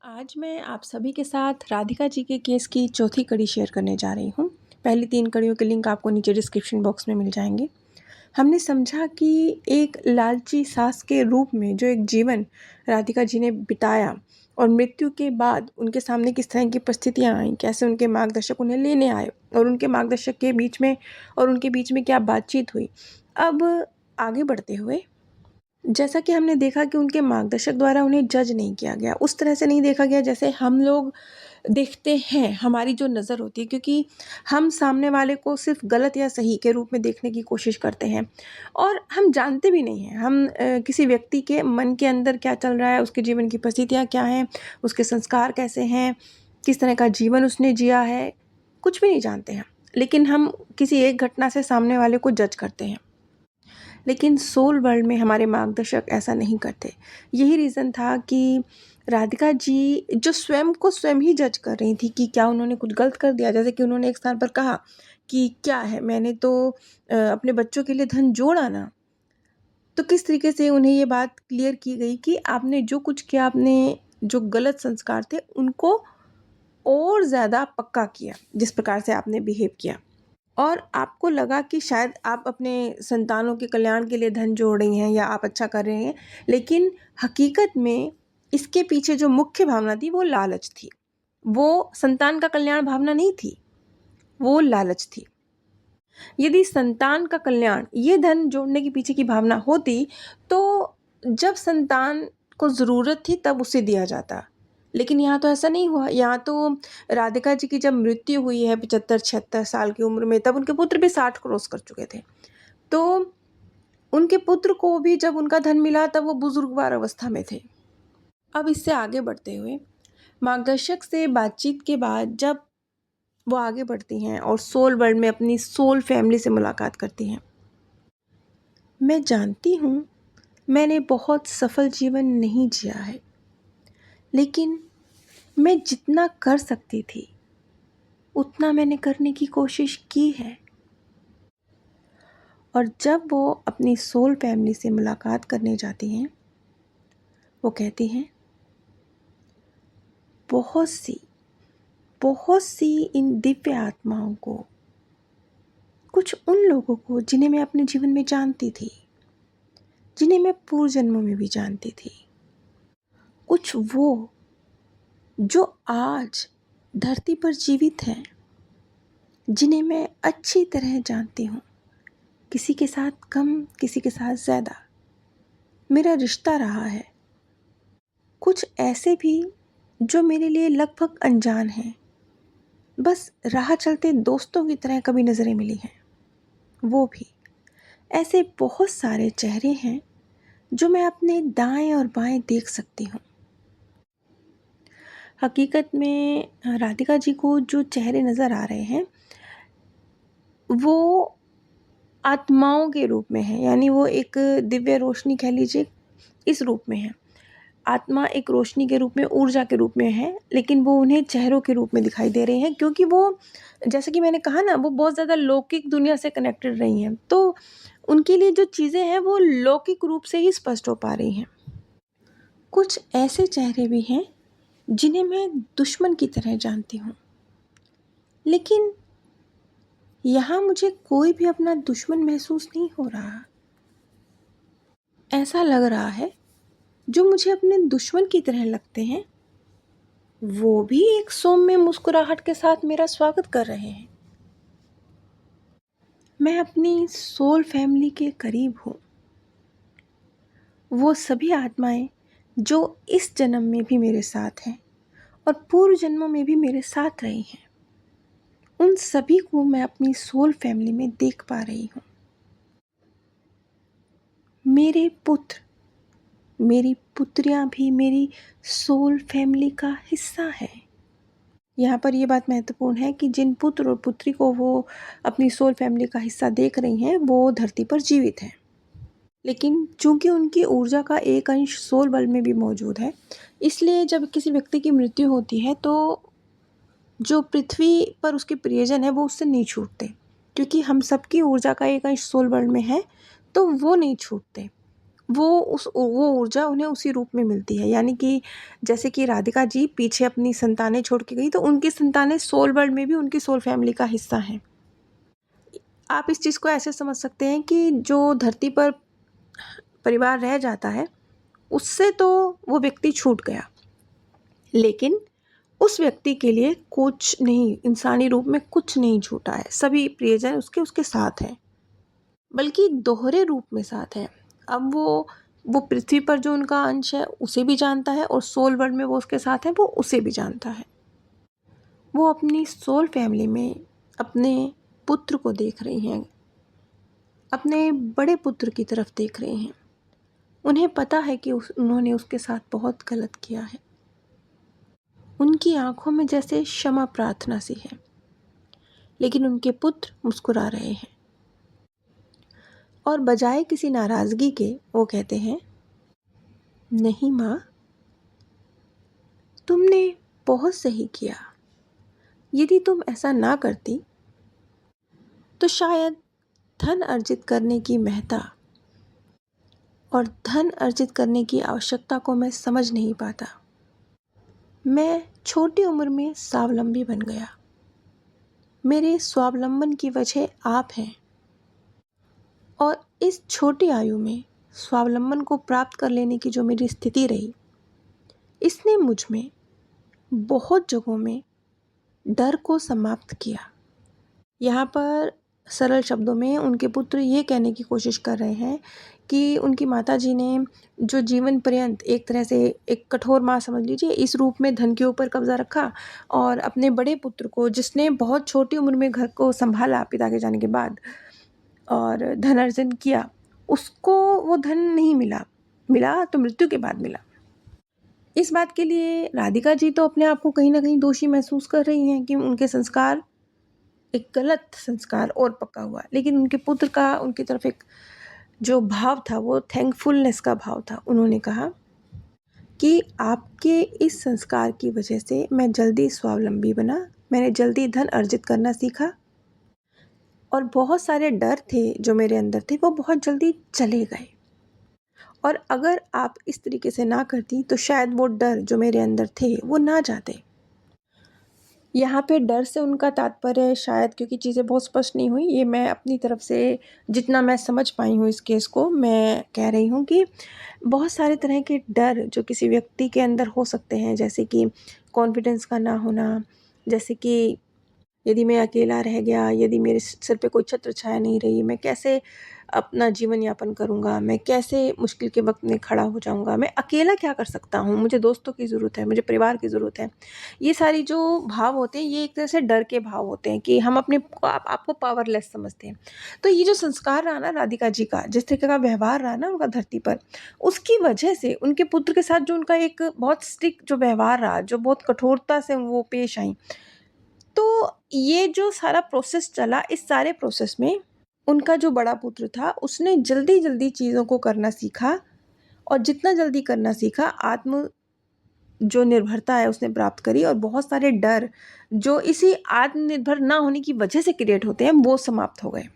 आज मैं आप सभी के साथ राधिका जी के केस की चौथी कड़ी शेयर करने जा रही हूँ। पहली 3 कड़ियों के लिंक आपको नीचे डिस्क्रिप्शन बॉक्स में मिल जाएँगे। हमने समझा कि एक लालची सास के रूप में जो एक जीवन राधिका जी ने बिताया और मृत्यु के बाद उनके सामने किस तरह की परिस्थितियाँ आईं, कैसे उनके मार्गदर्शक उन्हें लेने आए और उनके मार्गदर्शक के बीच में और उनके बीच में क्या बातचीत हुई। अब आगे बढ़ते हुए जैसा कि हमने देखा कि उनके मार्गदर्शक द्वारा उन्हें जज नहीं किया गया, उस तरह से नहीं देखा गया जैसे हम लोग देखते हैं, हमारी जो नज़र होती है, क्योंकि हम सामने वाले को सिर्फ गलत या सही के रूप में देखने की कोशिश करते हैं और हम जानते भी नहीं हैं हम किसी व्यक्ति के मन के अंदर क्या चल रहा है, उसके जीवन की परिस्थितियाँ क्या हैं, उसके संस्कार कैसे हैं, किस तरह का जीवन उसने जिया है, कुछ भी नहीं जानते हैं। लेकिन हम किसी एक घटना से सामने वाले को जज करते हैं। लेकिन सोल वर्ल्ड में हमारे मार्गदर्शक ऐसा नहीं करते। यही रीज़न था कि राधिका जी जो स्वयं को स्वयं ही जज कर रही थी कि क्या उन्होंने कुछ गलत कर दिया, जैसे कि उन्होंने एक स्थान पर कहा कि क्या है, मैंने तो अपने बच्चों के लिए धन जोड़ा ना। तो किस तरीके से उन्हें ये बात क्लियर की गई कि आपने जो कुछ किया, आपने जो गलत संस्कार थे उनको और ज़्यादा पक्का किया, जिस प्रकार से आपने बिहेव किया। और आपको लगा कि शायद आप अपने संतानों के कल्याण के लिए धन जोड़ रही हैं या आप अच्छा कर रहे हैं, लेकिन हकीकत में इसके पीछे जो मुख्य भावना थी वो लालच थी। वो संतान का कल्याण भावना नहीं थी, वो लालच थी। यदि संतान का कल्याण ये धन जोड़ने के पीछे की भावना होती तो जब संतान को ज़रूरत थी तब उसे दिया जाता। लेकिन यहाँ तो ऐसा नहीं हुआ। यहाँ तो राधिका जी की जब मृत्यु हुई है 75-76 साल की उम्र में, तब उनके पुत्र भी 60 क्रॉस कर चुके थे। तो उनके पुत्र को भी जब उनका धन मिला तब वो बुजुर्गवार अवस्था में थे। अब इससे आगे बढ़ते हुए मार्गदर्शक से बातचीत के बाद जब वो आगे बढ़ती हैं और सोल वर्ल्ड में अपनी सोल फैमिली से मुलाकात करती हैं, मैं जानती हूँ मैंने बहुत सफल जीवन नहीं जिया है, लेकिन मैं जितना कर सकती थी उतना मैंने करने की कोशिश की है। और जब वो अपनी सोल फैमिली से मुलाकात करने जाती हैं, वो कहती हैं बहुत सी इन दिव्य आत्माओं को, कुछ उन लोगों को जिन्हें मैं अपने जीवन में जानती थी, जिन्हें मैं पूर्व जन्मों में भी जानती थी, कुछ वो जो आज धरती पर जीवित हैं, जिन्हें मैं अच्छी तरह जानती हूँ, किसी के साथ कम, किसी के साथ ज़्यादा मेरा रिश्ता रहा है। कुछ ऐसे भी जो मेरे लिए लगभग अनजान हैं, बस राह चलते दोस्तों की तरह कभी नज़रें मिली हैं। वो भी ऐसे बहुत सारे चेहरे हैं जो मैं अपने दाएं और बाएं देख सकती हूँ। हकीकत में राधिका जी को जो चेहरे नज़र आ रहे हैं वो आत्माओं के रूप में है, यानी वो एक दिव्य रोशनी कह लीजिए, इस रूप में है। आत्मा एक रोशनी के रूप में, ऊर्जा के रूप में है, लेकिन वो उन्हें चेहरों के रूप में दिखाई दे रहे हैं, क्योंकि वो, जैसे कि मैंने कहा ना, वो बहुत ज़्यादा लौकिक दुनिया से कनेक्टेड रही हैं, तो उनके लिए जो चीज़ें हैं वो लौकिक रूप से ही स्पष्ट हो पा रही हैं। कुछ ऐसे चेहरे भी हैं जिन्हें मैं दुश्मन की तरह जानती हूँ, लेकिन यहाँ मुझे कोई भी अपना दुश्मन महसूस नहीं हो रहा। ऐसा लग रहा है जो मुझे अपने दुश्मन की तरह लगते हैं वो भी एक सौम्य मुस्कुराहट के साथ मेरा स्वागत कर रहे हैं। मैं अपनी सोल फैमिली के करीब हूँ। वो सभी आत्माएं जो इस जन्म में भी मेरे साथ हैं और पूर्व जन्मों में भी मेरे साथ रही हैं, उन सभी को मैं अपनी सोल फैमिली में देख पा रही हूँ। मेरे पुत्र, मेरी पुत्रियाँ भी मेरी सोल फैमिली का हिस्सा हैं। यहाँ पर ये बात महत्वपूर्ण है कि जिन पुत्र और पुत्री को वो अपनी सोल फैमिली का हिस्सा देख रही हैं वो धरती पर जीवित हैं, लेकिन चूंकि उनकी ऊर्जा का एक अंश सोल वर्ल्ड में भी मौजूद है, इसलिए जब किसी व्यक्ति की मृत्यु होती है तो जो पृथ्वी पर उसके प्रियजन है वो उससे नहीं छूटते, क्योंकि हम सबकी ऊर्जा का एक अंश सोल वर्ल्ड में है, तो वो नहीं छूटते। वो ऊर्जा उन्हें उसी रूप में मिलती है। यानी कि जैसे कि राधिका जी पीछे अपनी संतानें छोड़ के गई, तो उनकी संतानें सोल वर्ल्ड में भी उनकी सोल फैमिली का हिस्सा हैं। आप इस चीज़ को ऐसे समझ सकते हैं कि जो धरती पर परिवार रह जाता है, उससे तो वो व्यक्ति छूट गया, लेकिन उस व्यक्ति के लिए कुछ नहीं, इंसानी रूप में कुछ नहीं छूटा है। सभी प्रियजन उसके साथ हैं, बल्कि दोहरे रूप में साथ हैं। अब वो पृथ्वी पर जो उनका अंश है उसे भी जानता है, और सोल वर्ल्ड में वो उसके साथ है, वो उसे भी जानता है। वो अपनी सोल फैमिली में अपने पुत्र को देख रही हैं, अपने बड़े पुत्र की तरफ देख रहे हैं। उन्हें पता है कि उन्होंने उसके साथ बहुत गलत किया है। उनकी आंखों में जैसे क्षमा प्रार्थना सी है, लेकिन उनके पुत्र मुस्कुरा रहे हैं, और बजाय किसी नाराज़गी के वो कहते हैं, नहीं माँ, तुमने बहुत सही किया। यदि तुम ऐसा ना करती तो शायद धन अर्जित करने की महत्ता और धन अर्जित करने की आवश्यकता को मैं समझ नहीं पाता। मैं छोटी उम्र में स्वावलंबी बन गया। मेरे स्वावलंबन की वजह आप हैं, और इस छोटी आयु में स्वावलंबन को प्राप्त कर लेने की जो मेरी स्थिति रही, इसने मुझ में बहुत जगहों में डर को समाप्त किया। यहाँ पर सरल शब्दों में उनके पुत्र ये कहने की कोशिश कर रहे हैं कि उनकी माताजी ने जो जीवन पर्यंत एक तरह से एक कठोर माँ समझ लीजिए, इस रूप में धन के ऊपर कब्जा रखा, और अपने बड़े पुत्र को, जिसने बहुत छोटी उम्र में घर को संभाला पिता के जाने के बाद और धन अर्जन किया, उसको वो धन नहीं मिला तो मृत्यु के बाद मिला। इस बात के लिए राधिका जी तो अपने आप को कहीं ना कहीं दोषी महसूस कर रही हैं कि उनके संस्कार, एक गलत संस्कार और पक्का हुआ, लेकिन उनके पुत्र का उनकी तरफ एक जो भाव था वो थैंकफुलनेस का भाव था। उन्होंने कहा कि आपके इस संस्कार की वजह से मैं जल्दी स्वावलंबी बना, मैंने जल्दी धन अर्जित करना सीखा, और बहुत सारे डर थे जो मेरे अंदर थे वो बहुत जल्दी चले गए। और अगर आप इस तरीके से ना करती तो शायद वो डर जो मेरे अंदर थे वो ना जाते। यहाँ पे डर से उनका तात्पर्य, शायद क्योंकि चीज़ें बहुत स्पष्ट नहीं हुई, ये मैं अपनी तरफ से जितना मैं समझ पाई हूँ इस केस को, मैं कह रही हूँ कि बहुत सारे तरह के डर जो किसी व्यक्ति के अंदर हो सकते हैं, जैसे कि कॉन्फिडेंस का ना होना, जैसे कि यदि मैं अकेला रह गया, यदि मेरे सिर पे कोई छत्र छाया नहीं रही, मैं कैसे अपना जीवन यापन करूँगा, मैं कैसे मुश्किल के वक्त में खड़ा हो जाऊँगा, मैं अकेला क्या कर सकता हूँ, मुझे दोस्तों की ज़रूरत है, मुझे परिवार की ज़रूरत है। ये सारी जो भाव होते हैं, ये एक तरह से डर के भाव होते हैं कि हम अपने आपको पावरलेस समझते हैं। तो ये जो संस्कार रहा ना राधिका जी का, जिस तरीके का व्यवहार रहा ना उनका धरती पर, उसकी वजह से उनके पुत्र के साथ जो उनका एक बहुत स्ट्रिक्ट जो व्यवहार रहा, जो बहुत कठोरता से वो पेश आई, तो ये जो सारा प्रोसेस चला, इस सारे प्रोसेस में उनका जो बड़ा पुत्र था उसने जल्दी-जल्दी चीज़ों को करना सीखा, और जितना जल्दी करना सीखा, आत्म जो निर्भरता है उसने प्राप्त करी, और बहुत सारे डर जो इसी आत्मनिर्भर ना होने की वजह से क्रिएट होते हैं वो समाप्त हो गए।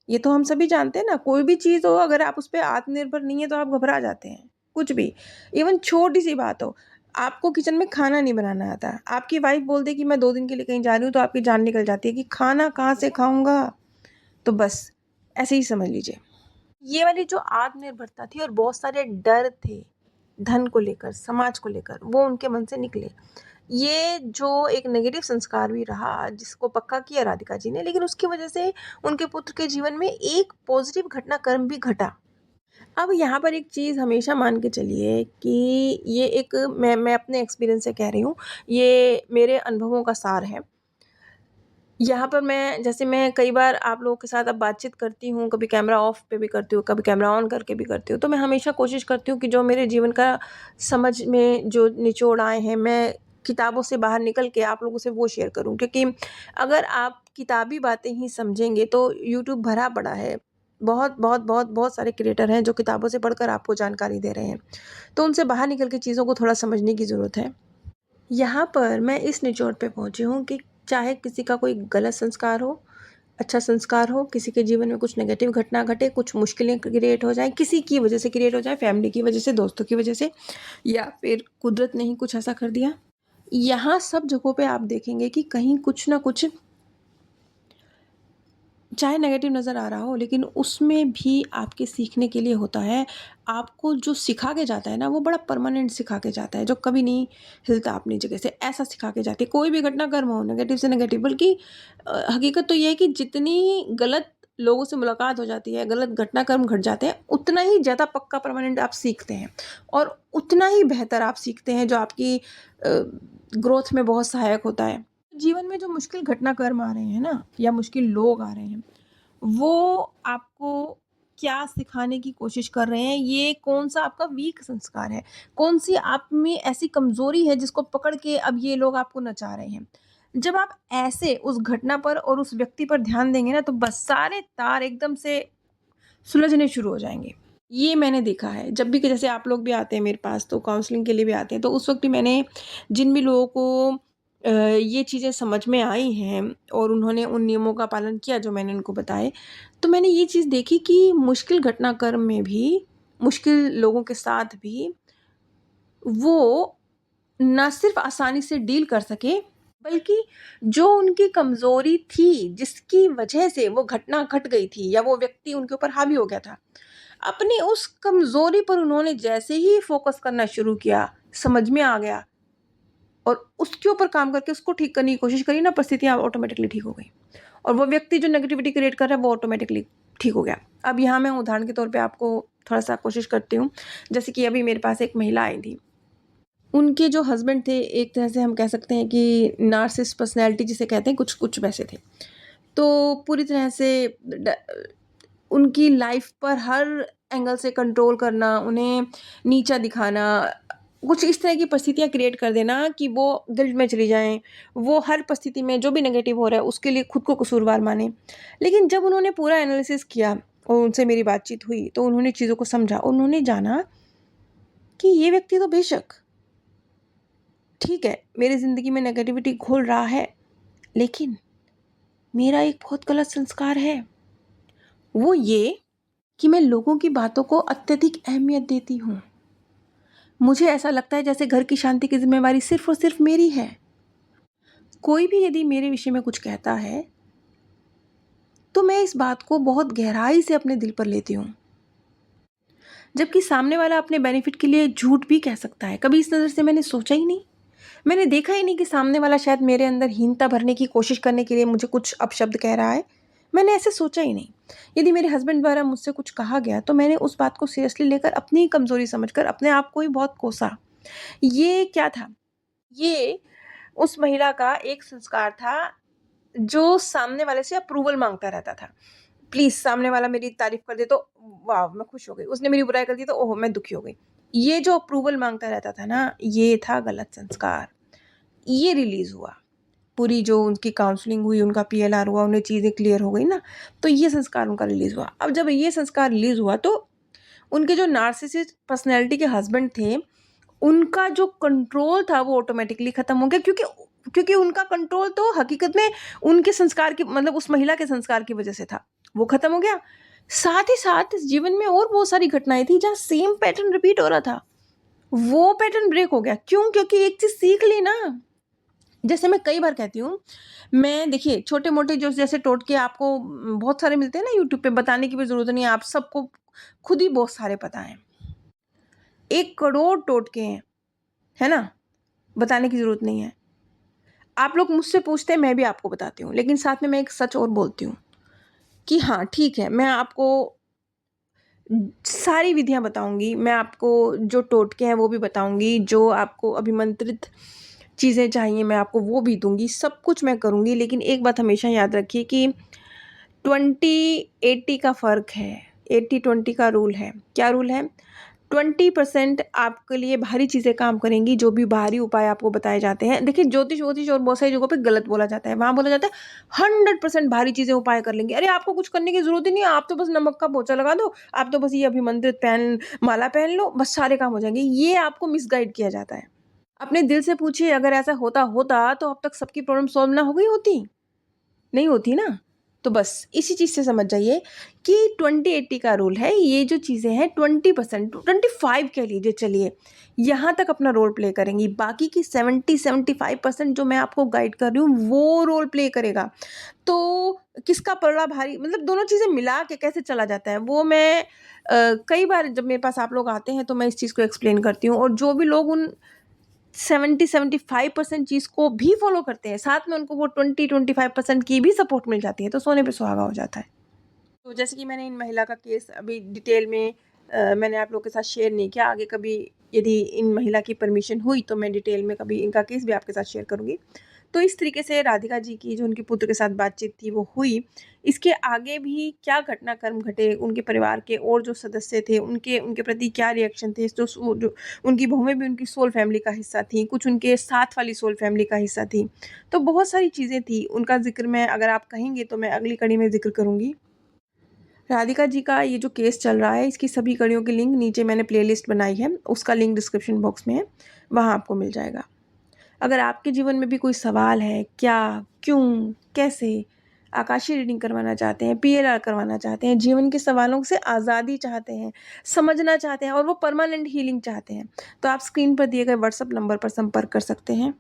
ये तो हम सभी जानते हैं ना, कोई भी चीज़ हो अगर आप उस पे आत्मनिर्भर नहीं है तो आप घबरा जाते हैं। कुछ भी, इवन छोटी-सी बात हो, आपको किचन में खाना नहीं बनाना आता, आपकी वाइफ़ बोल दे कि मैं 2 दिन के लिए कहीं जा रही हूँ, तो आपकी जान निकल जाती है कि खाना कहाँ से खाऊँगा? तो बस ऐसे ही समझ लीजिए। ये वाली जो आत्मनिर्भरता थी और बहुत सारे डर थे, धन को लेकर, समाज को लेकर, वो उनके मन से निकले। ये जो एक नेगेटिव संस्कार भी रहा जिसको पक्का किया राधिका जी ने, लेकिन उसकी वजह से उनके पुत्र के जीवन में एक पॉजिटिव घटनाक्रम भी घटा। अब यहाँ पर एक चीज़ हमेशा मान के चलिए कि ये एक मैं अपने एक्सपीरियंस से कह रही हूँ, ये मेरे अनुभवों का सार है। यहाँ पर मैं कई बार आप लोगों के साथ अब बातचीत करती हूँ, कभी कैमरा ऑफ पे भी करती हूँ, कभी कैमरा ऑन करके भी करती हूँ, तो मैं हमेशा कोशिश करती हूँ कि जो मेरे जीवन का समझ में जो निचोड़ आए हैं, मैं किताबों से बाहर निकल के आप लोगों से वो शेयर करूँ। क्योंकि अगर आप किताबी बातें ही समझेंगे तो यूट्यूब भरा पड़ा है। बहुत सारे क्रिएटर हैं जो किताबों से पढ़कर आपको जानकारी दे रहे हैं। तो उनसे बाहर निकल के चीज़ों को थोड़ा समझने की ज़रूरत है। यहाँ पर मैं इस निचोड़ पे पहुँची हूँ कि चाहे किसी का कोई गलत संस्कार हो अच्छा संस्कार हो, किसी के जीवन में कुछ नेगेटिव घटना घटे, कुछ मुश्किलें क्रिएट हो जाएँ, किसी की वजह से क्रिएट हो जाए, फैमिली की वजह से, दोस्तों की वजह से, या फिर कुदरत ने ही कुछ ऐसा कर दिया। यहाँ सब जगहों पे आप देखेंगे कि कहीं कुछ ना कुछ, चाहे नेगेटिव नज़र आ रहा हो, लेकिन उसमें भी आपके सीखने के लिए होता है। आपको जो सिखा के जाता है ना, वो बड़ा परमानेंट सिखा के जाता है, जो कभी नहीं हिलता अपनी जगह से, ऐसा सिखा के जाती है। कोई भी घटनाक्रम हो, नेगेटिव से नेगेटिव, बल्कि हकीकत तो ये है कि जितनी गलत लोगों से मुलाकात हो जाती है, गलत घटनाक्रम घट जाते हैं, उतना ही ज़्यादा पक्का परमानेंट आप सीखते हैं, और उतना ही बेहतर आप सीखते हैं, जो आपकी ग्रोथ में बहुत सहायक होता है। जीवन में जो मुश्किल घटनाक्रम आ रहे हैं ना, या मुश्किल लोग आ रहे हैं, वो आपको क्या सिखाने की कोशिश कर रहे हैं, ये कौन-सा आपका वीक संस्कार है, कौन-सी आप में ऐसी कमज़ोरी है जिसको पकड़ के अब ये लोग आपको नचा रहे हैं। जब आप ऐसे उस घटना पर और उस व्यक्ति पर ध्यान देंगे ना, तो बस सारे तार एकदम से सुलझने शुरू हो जाएँगे। ये मैंने देखा है, जब भी कि जैसे आप लोग भी आते हैं मेरे पास, तो काउंसलिंग के लिए भी आते हैं, तो उस वक़्त भी मैंने जिन भी लोगों को ये चीज़ें समझ में आई हैं और उन्होंने उन नियमों का पालन किया जो मैंने उनको बताए, तो मैंने ये चीज़ देखी कि मुश्किल घटनाक्रम में भी, मुश्किल लोगों के साथ भी, वो ना सिर्फ़ आसानी से डील कर सके, बल्कि जो उनकी कमज़ोरी थी, जिसकी वजह से वो घटना घट गई थी या वो व्यक्ति उनके ऊपर हावी हो गया था, अपनी उस कमज़ोरी पर उन्होंने जैसे ही फ़ोकस करना शुरू किया, समझ में आ गया, और उसके ऊपर काम करके उसको ठीक करने की कोशिश करी ना, परिस्थितियाँ ऑटोमेटिकली ठीक हो गई, और वो व्यक्ति जो नेगेटिविटी क्रिएट कर रहा है, वो ऑटोमेटिकली ठीक हो गया। अब यहाँ मैं उदाहरण के तौर पे आपको थोड़ा-सा कोशिश करती हूँ। जैसे कि अभी मेरे पास एक महिला आई थी। उनके जो हस्बैंड थे, एक तरह से हम कह सकते हैं कि नार्सिसिस्ट पर्सनैलिटी जिसे कहते हैं, कुछ वैसे थे। तो पूरी तरह से ड उनकी लाइफ़ पर हर एंगल से कंट्रोल करना, उन्हें नीचा दिखाना, कुछ इस तरह की परिस्थितियाँ क्रिएट कर देना कि वो गिल्ट में चली जाएँ। वो हर परिस्थिति में जो भी नेगेटिव हो रहा है, उसके लिए खुद को कसूरवार मानें। लेकिन जब उन्होंने पूरा एनालिसिस किया और उनसे मेरी बातचीत हुई, तो उन्होंने चीज़ों को समझा, और उन्होंने जाना कि ये व्यक्ति तो बेशक ठीक है, मेरी ज़िंदगी में नेगेटिविटी घोल रहा है, लेकिन मेरा एक बहुत गलत संस्कार है। वो ये कि मैं लोगों की बातों को अत्यधिक अहमियत देती हूँ। मुझे ऐसा लगता है जैसे घर की शांति की ज़िम्मेवारी सिर्फ़ और सिर्फ़ मेरी है। कोई भी यदि मेरे विषय में कुछ कहता है, तो मैं इस बात को बहुत गहराई से अपने दिल पर लेती हूँ। जबकि सामने वाला अपने बेनिफिट के लिए झूठ भी कह सकता है। कभी इस नज़र से मैंने सोचा ही नहीं। मैंने देखा ही नहीं कि सामने वाला शायद मेरे अंदर हीनता भरने की कोशिश करने के लिए मुझे कुछ अपशब्द कह रहा है। मैंने ऐसे सोचा ही नहीं। यदि मेरे हस्बैंड द्वारा मुझसे कुछ कहा गया, तो मैंने उस बात को सीरियसली लेकर अपनी कमज़ोरी समझकर अपने आप को ही बहुत कोसा। ये क्या था? ये उस महिला का एक संस्कार था, जो सामने वाले से अप्रूवल माँगता रहता था। प्लीज़ सामने वाला मेरी तारीफ़ कर दे तो वाव! मैं खुश हो गई। उसने मेरी बुराई कर दी तो ओहो! मैं दुखी हो गई। ये जो अप्रूवल माँगता रहता था ना, ये था गलत संस्कार। ये रिलीज़ हुआ। पूरी जो उनकी काउंसलिंग हुई, उनका पीएलआर हुआ, उन्हें चीज़ें क्लियर हो गई ना, तो ये संस्कार उनका रिलीज़ हुआ। अब जब ये संस्कार रिलीज़ हुआ, तो उनके जो नार्सिसिस्ट पर्सनैलिटी के हस्बैंड थे, उनका जो कंट्रोल था वो ऑटोमैटिकली ख़त्म हो गया, क्योंकि क्योंकि उनका कंट्रोल तो हकीकत में उनके संस्कार की, मतलब उस महिला के संस्कार की वज़ह से था। वो ख़त्म हो गया। साथ ही साथ इस जीवन में और बहुत सारी घटनाएँ थी जहाँ सेम पैटर्न रिपीट हो रहा था। वो पैटर्न ब्रेक हो गया। क्यों? क्योंकि एक चीज़ सीख ली ना। जैसे मैं कई बार कहती हूँ, मैं देखिए छोटे-मोटे जो जैसे टोटके आपको बहुत सारे मिलते हैं ना यूट्यूब पे, बताने की भी ज़रूरत नहीं है, आप सबको खुद ही बहुत सारे पता हैं। 1 करोड़ टोटके हैं, है ना? बताने की ज़रूरत नहीं है। आप लोग मुझसे पूछते हैं, मैं भी आपको बताती हूँ, लेकिन साथ में मैं एक सच और बोलती हूँ कि हाँ, ठीक है, मैं आपको सारी विधियाँ बताऊँगी, मैं आपको जो टोटके हैं वो भी बताऊँगी, जो आपको अभिमंत्रित चीज़ें चाहिए मैं आपको वो भी दूँगी, सब कुछ मैं करूँगी, लेकिन एक बात हमेशा याद रखिए कि 20-80 का फ़र्क है, 80-20 का रूल है। क्या रूल है? 20% आपके लिए बाहरी चीज़ें काम करेंगी, जो भी बाहरी उपाय आपको बताए जाते हैं। देखिए ज्योतिष-वोतिष और बहुत सारी जगहों पे गलत बोला जाता है। वहाँ बोला जाता है 100% बाहरी चीज़ें उपाय कर लेंगे। अरे आपको कुछ करने की ज़रूरत ही नहीं है, आप तो बस नमक का पोंछा लगा दो, आप तो बस ये अभिमंत्रित माला पहन लो, बस सारे काम हो जाएँगे। ये आपको मिसगाइड किया जाता है। अपने दिल से पूछिए, अगर ऐसा होता तो अब तक सबकी प्रॉब्लम सॉल्व ना हो गई होती? नहीं होती ना। तो बस इसी चीज़ से समझ जाइए कि 20-80 का रूल है। ये जो चीज़ें हैं 20%, 25 कह लीजिए चलिए, यहाँ तक अपना रोल प्ले करेंगी। बाकी की 70-75% जो मैं आपको गाइड कर रही हूँ वो रोल प्ले करेगा। तो किसका पलड़ा भारी, मतलब दोनों चीज़ें मिला के कैसे चला जाता है वो मैं कई बार जब मेरे पास आप लोग आते हैं तो मैं इस चीज़ को एक्सप्लेन करती हूँ। और जो भी लोग उन 70-75% चीज़ को भी फॉलो करते हैं, साथ में उनको वो 20-25% की भी सपोर्ट मिल जाती है, तो सोने पे सुहागा हो जाता है। तो जैसे कि मैंने इन महिला का केस अभी डिटेल में मैंने आप लोगों के साथ शेयर नहीं किया। आगे कभी यदि इन महिला की परमिशन हुई तो मैं डिटेल में कभी इनका केस भी आपके साथ शेयर करूँगी। तो इस तरीके से राधिका जी की जो उनके पुत्र के साथ बातचीत थी वो हुई। इसके आगे भी क्या घटनाक्रम घटे, उनके परिवार के और जो सदस्य थे उनके उनके प्रति क्या रिएक्शन थे, जो उनकी बहुएँ भी उनकी सोल फैमिली का हिस्सा थीं, कुछ उनके साथ वाली सोल फैमिली का हिस्सा थी। तो बहुत सारी चीज़ें थी, उनका ज़िक्र मैं अगर आप कहेंगे तो मैं अगली कड़ी में ज़िक्र करूँगी। राधिका जी का ये जो केस चल रहा है इसकी सभी कड़ियों की लिंक नीचे मैंने प्लेलिस्ट बनाई है, उसका लिंक डिस्क्रिप्शन बॉक्स में है, वहाँ आपको मिल जाएगा। अगर आपके जीवन में भी कोई सवाल है, क्या, क्यों, कैसे, आकाशीय रीडिंग करवाना चाहते हैं, पीएलआर करवाना चाहते हैं, जीवन के सवालों से आज़ादी चाहते हैं, समझना चाहते हैं और वो परमानेंट हीलिंग चाहते हैं, तो आप स्क्रीन पर दिए गए व्हाट्सएप नंबर पर संपर्क कर सकते हैं।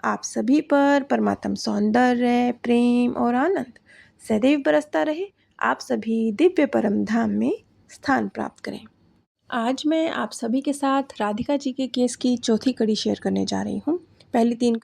आप सभी पर परमात्म सौंदर्य, प्रेम और आनंद सदैव बरसता रहे। आप सभी दिव्य परम धाम में स्थान प्राप्त करें। आज मैं आप सभी के साथ राधिका जी के केस की चौथी कड़ी शेयर करने जा रही हूँ। पहली 3